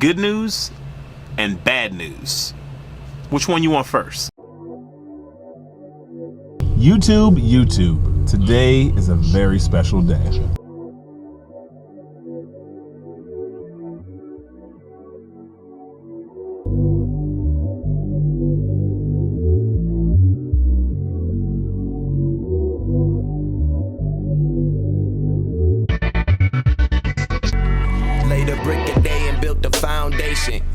good news and bad news. Which one you want first? YouTube. Today is a very special day.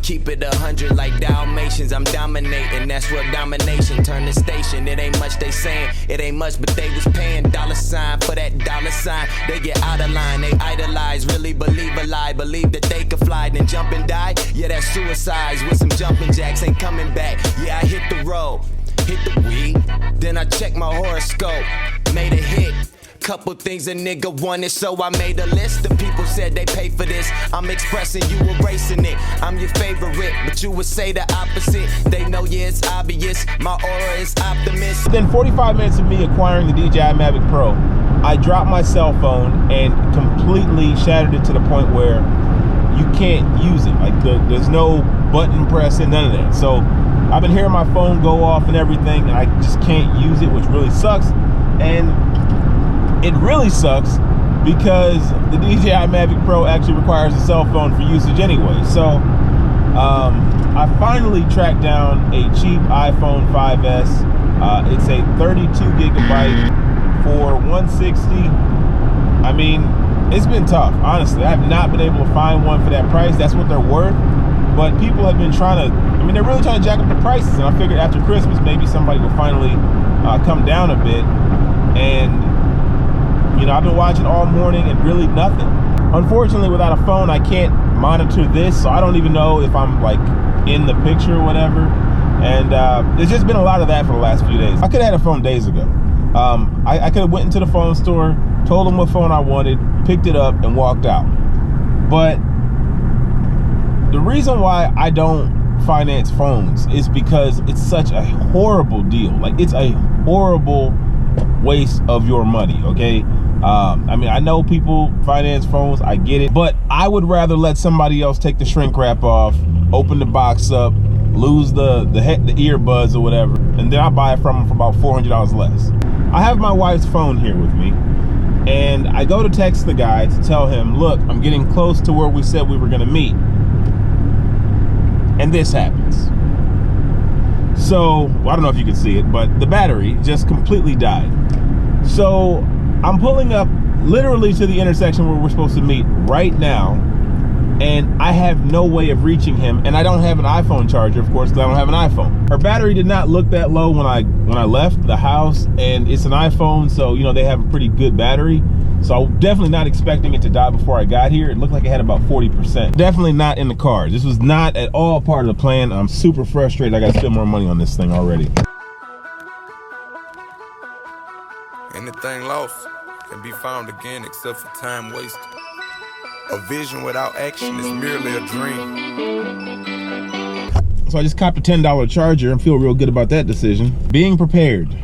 Keep it 100 like Dalmatians, I'm dominating, that's real domination. Turn the station, it ain't much they saying, it ain't much but they was paying $sign for that $sign. They get out of line, they idolize, really believe a lie, believe that they could fly, then jump and die. Yeah, that's suicides with some jumping jacks, ain't coming back. Yeah, I hit the road, hit the weed, then I check my horoscope, made a hit. Couple things a nigga wanted, so I made a list. The people said they pay for this. I'm expressing, you erasing it. I'm your favorite, but you would say the opposite. They know, yeah, it's obvious. My aura is optimist. Within 45 minutes of me acquiring the DJI Mavic Pro, I dropped my cell phone and completely shattered it to the point where you can't use it. Like there's no button pressing, none of that. So I've been hearing my phone go off and everything, and I just can't use it, which really sucks. And it really sucks because the DJI Mavic Pro actually requires a cell phone for usage anyway. So I finally tracked down a cheap iPhone 5S. It's a 32 gigabyte for $160. I mean, it's been tough, honestly. I have not been able to find one for that price. That's what they're worth. But people have been trying to, I mean, they're really trying to jack up the prices. And I figured after Christmas, maybe somebody will finally come down a bit. And you know, I've been watching all morning and really nothing. Unfortunately, without a phone, I can't monitor this, so I don't even know if I'm like in the picture or whatever. And there's just been a lot of that for the last few days. I could have had a phone days ago. I could have went into the phone store, told them what phone I wanted, picked it up, and walked out. But the reason why I don't finance phones is because it's such a horrible deal. Like, it's a horrible waste of your money, okay? I mean, I know people finance phones, I get it, but I would rather let somebody else take the shrink wrap off, open the box up, lose the earbuds or whatever, and then I buy it from them for about $400 less. I have my wife's phone here with me, and I go to text the guy to tell him, look, I'm getting close to where we said we were gonna meet. And this happens. So, well, I don't know if you can see it, but the battery just completely died. So I'm pulling up literally to the intersection where we're supposed to meet right now, and I have no way of reaching him, and I don't have an iPhone charger, of course, because I don't have an iPhone. Her battery did not look that low when I left the house, and it's an iPhone, so you know they have a pretty good battery. So I'm definitely not expecting it to die before I got here. It looked like it had about 40%. Definitely not in the cards. This was not at all part of the plan. I'm super frustrated. I got to spend more money on this thing already. Anything lost can be found again except for time wasted. A vision without action is merely a dream. So I just copped a $10 charger and feel real good about that decision. Being prepared.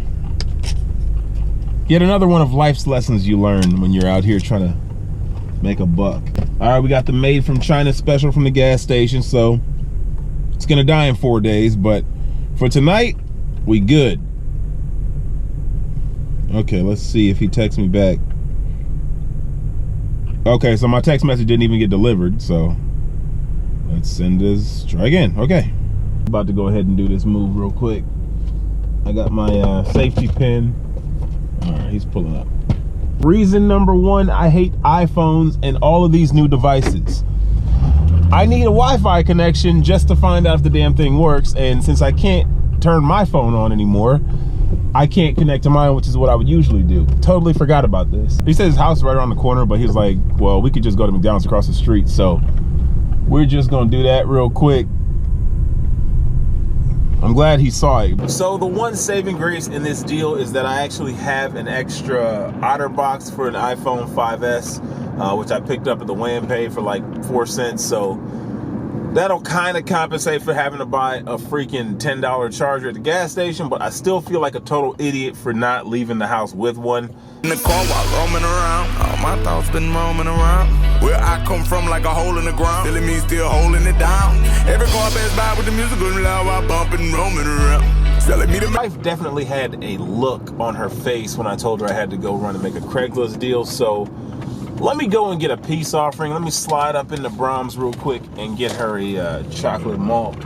Yet another one of life's lessons you learn when you're out here trying to make a buck. All right, we got the made from China special from the gas station, so it's gonna die in 4 days, but for tonight, we good. Okay, let's see if he texts me back. Okay, so my text message didn't even get delivered, so let's send this, try again, okay. About to go ahead and do this move real quick. I got my safety pin. All right, he's pulling up. Reason number one, I hate iPhones and all of these new devices. I need a Wi-Fi connection just to find out if the damn thing works, and since I can't turn my phone on anymore, I can't connect to mine, which is what I would usually do. Totally forgot about this. He said his house is right around the corner, but he's like, well, we could just go to McDonald's across the street, so we're just gonna do that real quick. I'm glad he saw it. So the one saving grace in this deal is that I actually have an extra OtterBox for an iPhone 5S, which I picked up at the WAMPay for like 4 cents. So That'll kind of compensate for having to buy a freaking $10 charger at the gas station, but I still feel like a total idiot for not leaving the house with one. In the car while roaming around, all my thoughts been roaming around. Where I come from like a hole in the ground, feeling me still holding it down. Every car pass by with the music going loud while bumping, roaming around. Selling me the My wife definitely had a look on her face when I told her I had to go run and make a Craigslist deal, so let me go and get a peace offering. Let me slide up into Brahms real quick and get her a chocolate malt.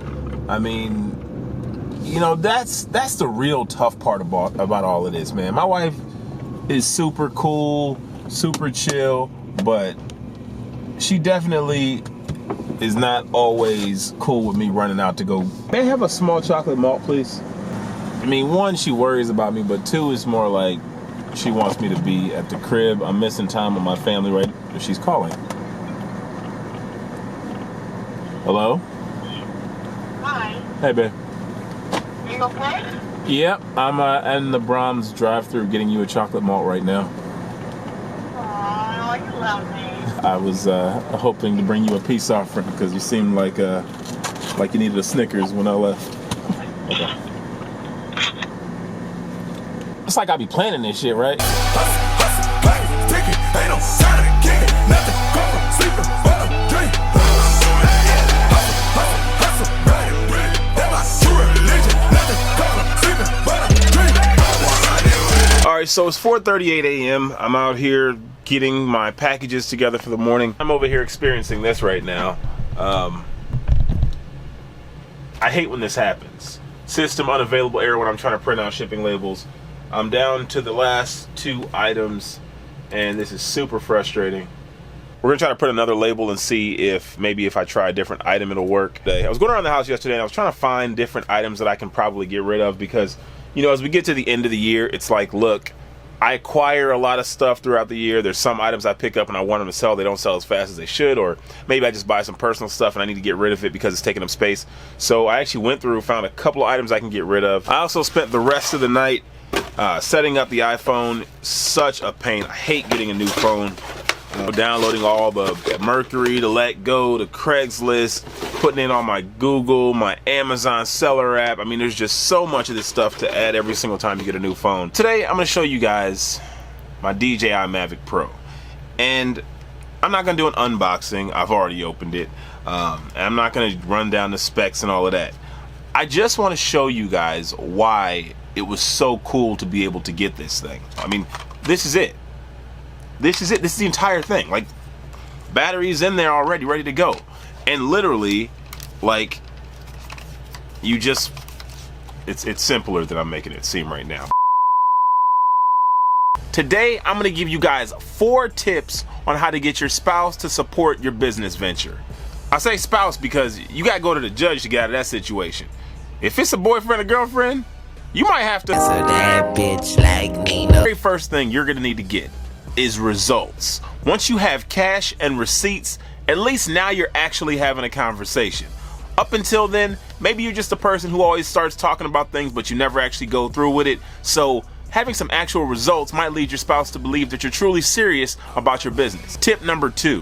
I mean, you know, that's the real tough part about all of this, man. My wife is super cool, super chill, but she definitely is not always cool with me running out to go. May I have a small chocolate malt, please? I mean, one, she worries about me, but two, it's more like she wants me to be at the crib. I'm missing time with my family right now. She's calling. Hello? Hi. Hey, babe. You okay? Yep, I'm in the Brahms drive-thru getting you a chocolate malt right now. Aw, you love me. I was hoping to bring you a peace offering because you seemed like you needed a Snickers when I left. Okay. It's like I be planning this shit, right? All right, so it's 4:38 a.m. I'm out here getting my packages together for the morning. I'm over here experiencing this right now. I hate when this happens. System unavailable error when I'm trying to print out shipping labels. I'm down to the last 2 items, and this is super frustrating. We're gonna try to print another label and see if maybe if I try a different item it'll work. I was going around the house yesterday and I was trying to find different items that I can probably get rid of because, you know, as we get to the end of the year, it's like, look, I acquire a lot of stuff throughout the year. There's some items I pick up and I want them to sell. They don't sell as fast as they should, or maybe I just buy some personal stuff and I need to get rid of it because it's taking up space. So I actually went through, found a couple of items I can get rid of. I also spent the rest of the night setting up the iPhone. Such a pain. I hate getting a new phone. Downloading all the Mercury, the Let Go, the Craigslist, putting in on my Google, my Amazon seller app. I mean, there's just so much of this stuff to add every single time you get a new phone. Today, I'm going to show you guys my DJI Mavic Pro. And I'm not going to do an unboxing. I've already opened it. And I'm not going to run down the specs and all of that. I just want to show you guys why it was so cool to be able to get this thing. I mean, this is it. This is it. This is the entire thing. Like, batteries in there already, ready to go. And literally, like, you just, it's simpler than I'm making it seem right now. Today, I'm gonna give you guys 4 tips on how to get your spouse to support your business venture. I say spouse because you gotta go to the judge to get out of that situation. If it's a boyfriend or girlfriend, you might have to. So that bitch like me. The very first thing you're gonna need to get is results. Once you have cash and receipts, at least now you're actually having a conversation. Up until then, maybe you're just a person who always starts talking about things but you never actually go through with it. So having some actual results might lead your spouse to believe that you're truly serious about your business. Tip number 2,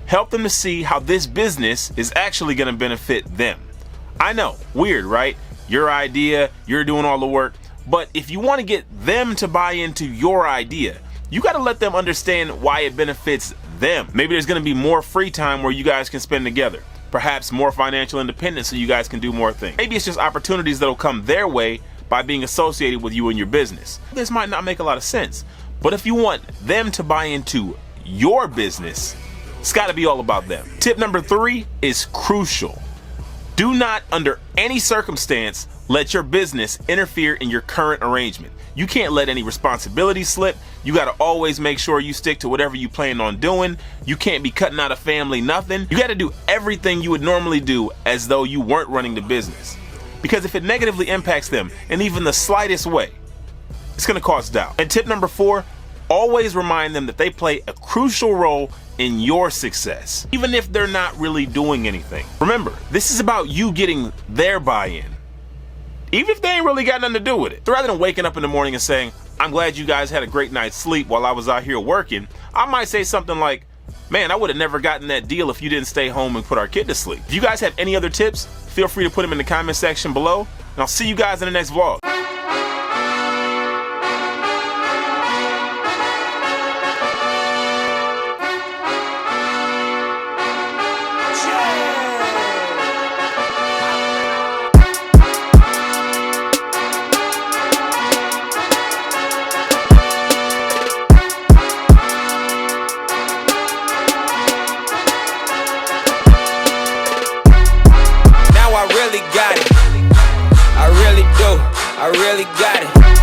help them to see how this business is actually going to benefit them. I know, weird, right? Your idea, you're doing all the work, but if you want to get them to buy into your idea, you got to let them understand why it benefits them. Maybe there's going to be more free time where you guys can spend together. Perhaps more financial independence so you guys can do more things. Maybe it's just opportunities that'll come their way by being associated with you and your business. This might not make a lot of sense, but if you want them to buy into your business, it's got to be all about them. Tip number 3 is crucial. Do not, under any circumstance, let your business interfere in your current arrangement. You can't let any responsibility slip. You got to always make sure you stick to whatever you plan on doing. You can't be cutting out a family, nothing. You got to do everything you would normally do as though you weren't running the business. Because if it negatively impacts them in even the slightest way, it's going to cause doubt. And tip number 4, always remind them that they play a crucial role in your success, even if they're not really doing anything. Remember, this is about you getting their buy-in, even if they ain't really got nothing to do with it. So rather than waking up in the morning and saying, I'm glad you guys had a great night's sleep while I was out here working, I might say something like, Man, I would have never gotten that deal if you didn't stay home and put our kid to sleep. If you guys have any other tips, feel free to put them in the comment section below, and I'll see you guys in the next vlog. I really got it. I really do. I really got it.